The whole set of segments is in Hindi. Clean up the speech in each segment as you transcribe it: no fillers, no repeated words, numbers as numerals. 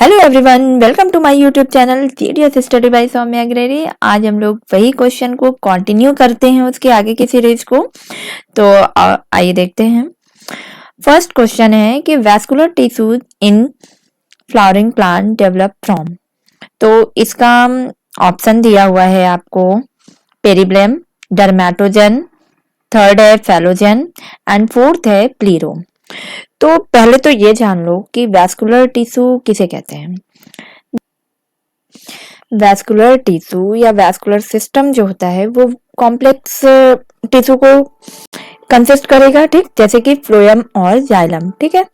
Hello everyone, welcome to my YouTube channel GDS study by Saumya Agarwal. आज हम लोग वही क्वेश्चन को कंटिन्यू करते हैं उसके आगे की सीरीज को। तो आइए देखते हैं। फर्स्ट क्वेश्चन है कि vascular tissues in flowering plant develop from. तो इसका ऑप्शन दिया हुआ है आपको पेरिब्लम, डर्मेटोजन, थर्ड है फेलोजन एंड फोर्थ है प्लीरोम। तो पहले तो ये जान लो कि वैस्कुलर टिश्यू किसे कहते हैं। वैस्कुलर टिश्यू या वैस्कुलर सिस्टम जो होता है वो कॉम्प्लेक्स टिश्यू को कंसिस्ट करेगा, ठीक, जैसे कि फ्लोएम और जाइलम। ठीक है,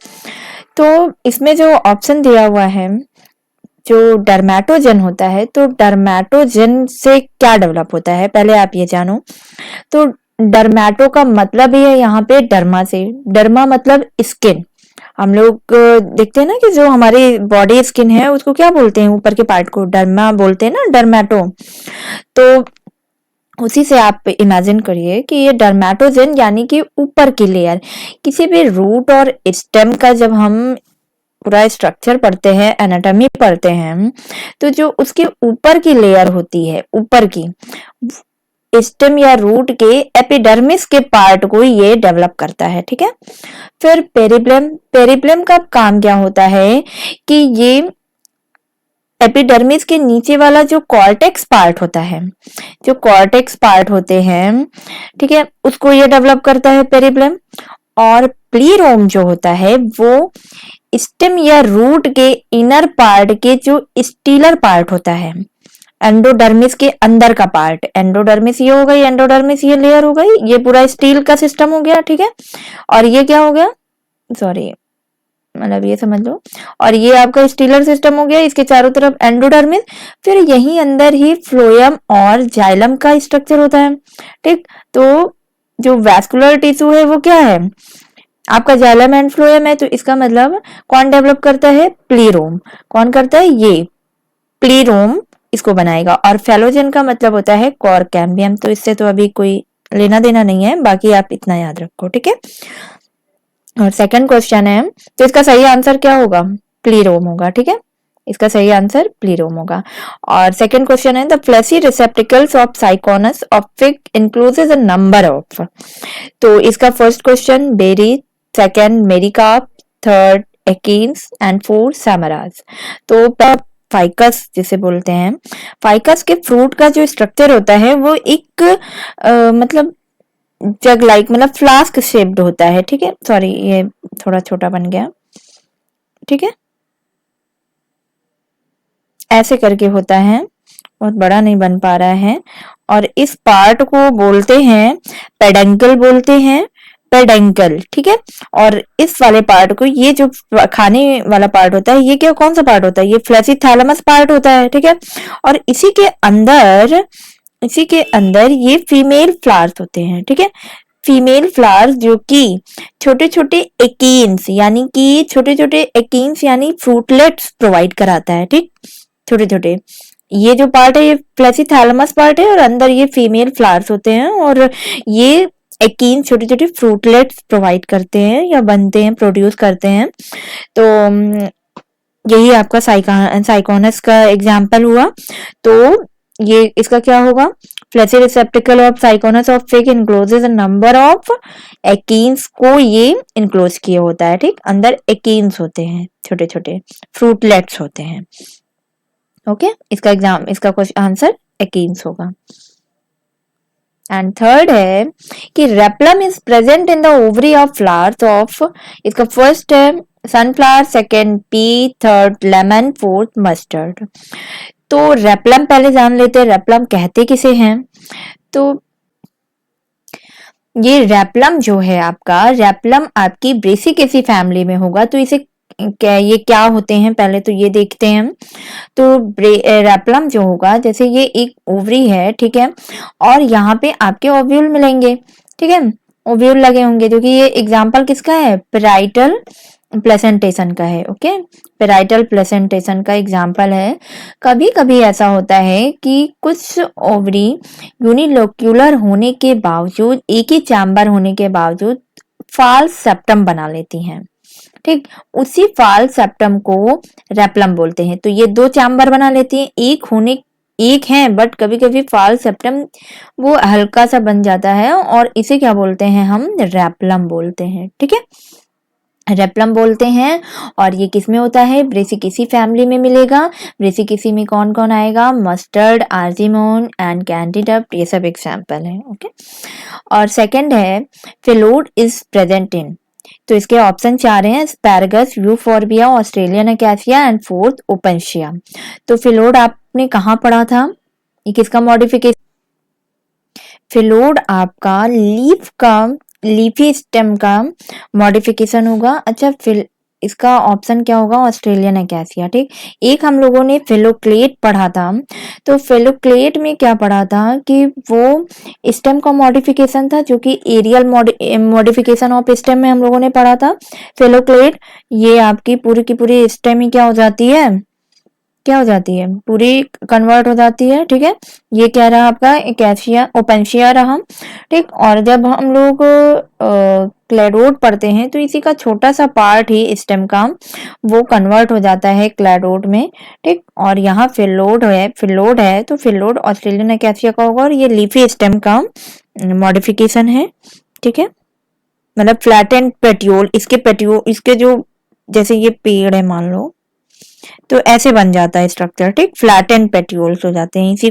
तो इसमें जो ऑप्शन दिया हुआ है जो डर्मेटोजन होता है, तो डर्मेटोजन से क्या डेवलप होता है पहले आप ये जानो। तो डर्मेटो का मतलब ही है यहाँ पे डर्मा से। डर्मा मतलब स्किन। हम लोग देखते हैं ना कि जो हमारी बॉडी स्किन है उसको क्या बोलते हैं, ऊपर के पार्ट को डर्मा बोलते हैं ना, डर्मेटो। तो उसी से आप इमेजिन करिए कि ये डर्मेटोजन यानी कि ऊपर की लेयर। किसी भी रूट और स्टेम का जब हम पूरा स्ट्रक्चर पढ़ते हैं, एनाटॉमी पढ़ते हैं, तो जो उसके ऊपर की लेयर होती है, ऊपर की स्टेम या रूट के एपिडर्मिस के पार्ट को ये डेवलप करता है। ठीक है, फिर पेरिब्लम। पेरिब्लम का काम क्या होता है कि ये एपिडर्मिस के नीचे वाला जो कॉर्टेक्स पार्ट होता है, जो कॉर्टेक्स पार्ट होते हैं, ठीक है, उसको ये डेवलप करता है पेरिब्लम। और प्लीरोम जो होता है वो स्टेम या रूट के इनर पार्ट के जो स्टीलर पार्ट होता है, एंडोडर्मिस के अंदर का पार्ट। एंडोडर्मिस ये हो गई, एंडोडर्मिस ये लेयर हो गई, ये पूरा स्टील का सिस्टम हो गया। ठीक है, और ये क्या हो गया, सॉरी मतलब ये समझ लो, और ये आपका स्टीलर सिस्टम हो गया, इसके चारों तरफ एंडोडर्मिस। फिर यही अंदर ही फ्लोएम और जाइलम का स्ट्रक्चर होता है। ठीक, तो जो वैस्कुलर टिश्यू है वो क्या है, आपका जाइलम एंड फ्लोएम है। तो इसका मतलब कौन डेवलप करता है, प्लीरोम। कौन करता है, ये प्लीरोम इसको बनाएगा। और फेलोजन का मतलब होता है कोर कैम्बियम। तो इससे तो अभी कोई लेना देना नहीं है, बाकी आप इतना याद रखो। ठीक है, और सेकंड क्वेश्चन है, तो इसका सही आंसर क्या होगा, प्लीरोम होगा। ठीक है, इसका सही आंसर प्लीरोम होगा। और सेकंड क्वेश्चन है, the fleshy receptacles of syconus of fig encloses a number of. तो इसका first question berry, second mericarp, third achenes and fourth samara. तो फाइकस जिसे बोलते हैं, फाइकस के फ्रूट का जो स्ट्रक्चर होता है वो एक मतलब जग लाइक, मतलब फ्लास्क शेप्ड होता है। ठीक है, सॉरी ये थोड़ा छोटा बन गया। ठीक है, ऐसे करके होता है, बहुत बड़ा नहीं बन पा रहा है। और इस पार्ट को बोलते हैं पेडंकल, बोलते हैं पेडंकल। ठीक है, और इस वाले पार्ट को, ये जो खाने वाला पार्ट होता है, ये क्या, कौन सा पार्ट होता है, ये फ्लैशी थैलेमस पार्ट होता है। ठीक है, और इसी के अंदर ये फीमेल फ्लावर्स होते हैं। ठीक है, फीमेल फ्लावर्स जो कि छोटे छोटे एकीन्स यानी फ्रूटलेट्स प्रोवाइड कराता है। ठीक, छोटे छोटे, ये जो पार्ट है ये फ्लैशी थैलेमस पार्ट है, और अंदर ये फीमेल फ्लावर्स होते हैं, और ये एकीन छोटे छोटे फ्रूटलेट्स प्रोवाइड करते हैं या बनते हैं, प्रोड्यूस करते हैं। तो यही आपका साइकोनस का एग्जाम्पल हुआ। तो ये इसका क्या होगा, fleshy receptacle of syconus of fig encloses a number of achenes को ये इनक्लोज किया होता है। ठीक, अंदर एकीन्स होते हैं, छोटे छोटे फ्रूटलेट्स होते हैं। ओके, इसका क्वेश्चन आंसर एकीन्स होगा। एंड थर्ड है कि replum is present in the ovary of flowers of. इसका फर्स्ट है sunflower, second pea, third lemon, fourth mustard. तो रेप्लम पहले जान लेते हैं, रेप्लम कहते किसे हैं। तो ये रेप्लम जो है आपका, रेप्लम आपकी ब्रेसिकेसी फैमिली में होगा। तो इसे ये क्या होते हैं पहले तो ये देखते हैं। तो रेप्लम जो होगा, जैसे ये एक ओवरी है, ठीक है, और यहाँ पे आपके ओव्यूल मिलेंगे। ठीक है, ओव्यूल लगे होंगे, जो कि ये एग्जाम्पल किसका है, पेराइटल प्लेसेंटेशन का है। ओके, पेराइटल प्लेसेंटेशन का एग्जाम्पल है। कभी कभी ऐसा होता है कि कुछ ओवरी यूनिलोक्यूलर होने के बावजूद, एक ही चैम्बर होने के बावजूद फाल्स सेप्टम बना लेती हैं। ठीक, उसी फाल सेप्टम को रेप्लम बोलते हैं। तो ये दो चैम्बर बना लेती हैं, एक है बट कभी कभी फाल सेप्टम वो हल्का सा बन जाता है और इसे क्या बोलते हैं हम, रेप्लम बोलते हैं। ठीक है, रेप्लम बोलते हैं। और ये किस में होता है, ब्रेसिकेसी फैमिली में मिलेगा। ब्रेसिकेसी में कौन कौन आएगा, मस्टर्ड, आर्जिमोन एंड कैंडिडप, ये सब एग्जाम्पल है। ओके, और सेकंड है फिलोड इज प्रेजेंट इन, तो इसके ऑप्शन चार हैं, asparagus, euphorbia, Australian acacia and fourth opuntia. तो फिलोड आपने कहाँ पढ़ा था, ये किसका मॉडिफिकेशन, फिलोड आपका लीफी स्टेम का मॉडिफिकेशन होगा। अच्छा, फिल इसका ऑप्शन क्या होगा, ऑस्ट्रेलियन अकेसिया। ठीक, एक हम लोगों ने फिलोक्लेट पढ़ा था, तो फिलोक्लेट में क्या पढ़ा था कि वो स्टेम का मॉडिफिकेशन था, जो कि एरियल मॉडिफिकेशन ऑफ स्टेम में हम लोगों ने पढ़ा था। फिलोक्लेट ये आपकी पूरी की पूरी स्टेम ही क्या हो जाती है, क्या हो जाती है, पूरी कन्वर्ट हो जाती है। ठीक है, ये क्या रहा आपका, एकैसिया ओपेंशिया रहा। ठीक, और जब हम लोग क्लैडोड पढ़ते हैं तो इसी का छोटा सा पार्ट ही स्टेम का वो कन्वर्ट हो जाता है क्लैडोड में। ठीक, और यहाँ फिलोड है तो फिलोड ऑस्ट्रेलियन एकैसिया का होगा और ये लीफी स्टेम का मॉडिफिकेशन है। ठीक है, मतलब फ्लैटेंड पेट्यूल, इसके जो जैसे ये पेड़ है मान लो, तो ऐसे बन जाता है स्ट्रक्चर। ठीक, फ्लैटेंड पेट्यूल्स हो जाते हैं, इसी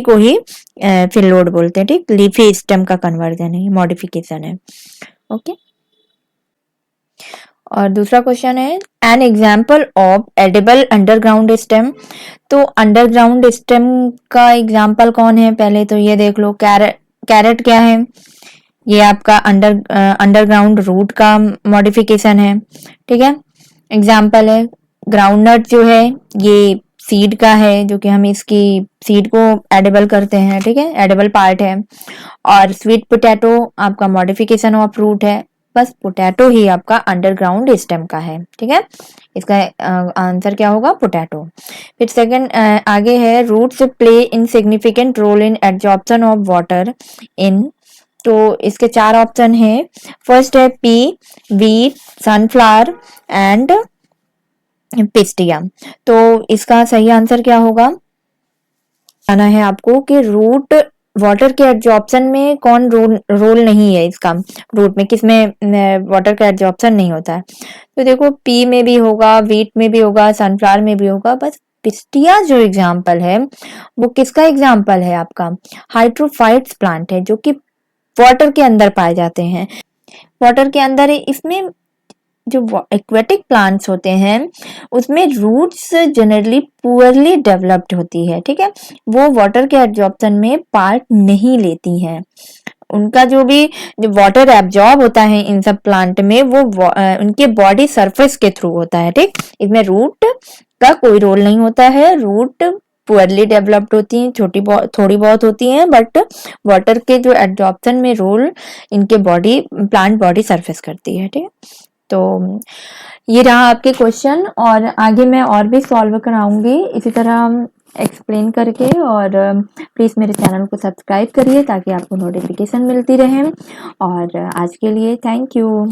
को ही फिलोड बोलते हैं। ठीक, लीफी स्टेम का कन्वर्जन है, मॉडिफिकेशन है। ओके, और दूसरा क्वेश्चन है, an example of edible underground stem. तो अंडरग्राउंड स्टेम का एग्जाम्पल कौन है, पहले तो ये देख लो, कैरेट क्या है, ये आपका अंडरग्राउंड रूट का मॉडिफिकेशन है। ठीक है, एग्जाम्पल है। ग्राउंडनट जो है ये सीड का है, जो कि हम इसकी सीड को एडिबल करते हैं। ठीक है, एडिबल पार्ट है। और स्वीट पोटैटो आपका मॉडिफिकेशन ऑफ फ्रूट है। बस पोटैटो ही आपका अंडरग्राउंड स्टेम का है। ठीक है, इसका आंसर क्या होगा, पोटैटो। फिर सेकंड आगे है, roots play in significant role in absorption of water in. तो इसके चार ऑप्शन है। फर्स्ट है pea, wheat, sunflower and pistia. तो इसका सही आंसर क्या होगा, आना है आपको कि रूट वाटर के एब्जॉर्प्शन में कौन रोल नहीं है इसका, रूट में किसमें वाटर का एब्जॉर्प्शन नहीं होता है। तो देखो, पी में भी होगा, वीट में भी होगा, सनफ्लावर में भी होगा। बस पिस्टिया जो एग्जाम्पल है वो किसका एग्जाम्पल है, आपका हाइड्रोफाइट्स प्लांट है, जो कि वाटर के अंदर पाए जाते हैं। वाटर के अंदर इसमें जो एक्वेटिक प्लांट्स होते हैं उसमें रूट्स जनरली पुअरली डेवलप्ड होती है। ठीक है, वो वाटर के एब्जॉर्प्शन में पार्ट नहीं लेती हैं। उनका जो वाटर एब्जॉर्ब होता है इन सब प्लांट में वो उनके बॉडी सरफेस के थ्रू होता है। ठीक, इसमें रूट का कोई रोल नहीं होता है। रूट पुअरली डेवलप्ड होती हैं, थोड़ी बहुत होती हैं, बट वाटर के जो एब्जॉर्प्शन में रोल इनके प्लांट बॉडी सरफेस करती है। ठीक है, तो ये रहा आपके क्वेश्चन, और आगे मैं और भी सॉल्व कराऊंगी इसी तरह एक्सप्लेन करके। और प्लीज़ मेरे चैनल को सब्सक्राइब करिए ताकि आपको नोटिफिकेशन मिलती रहे। और आज के लिए थैंक यू।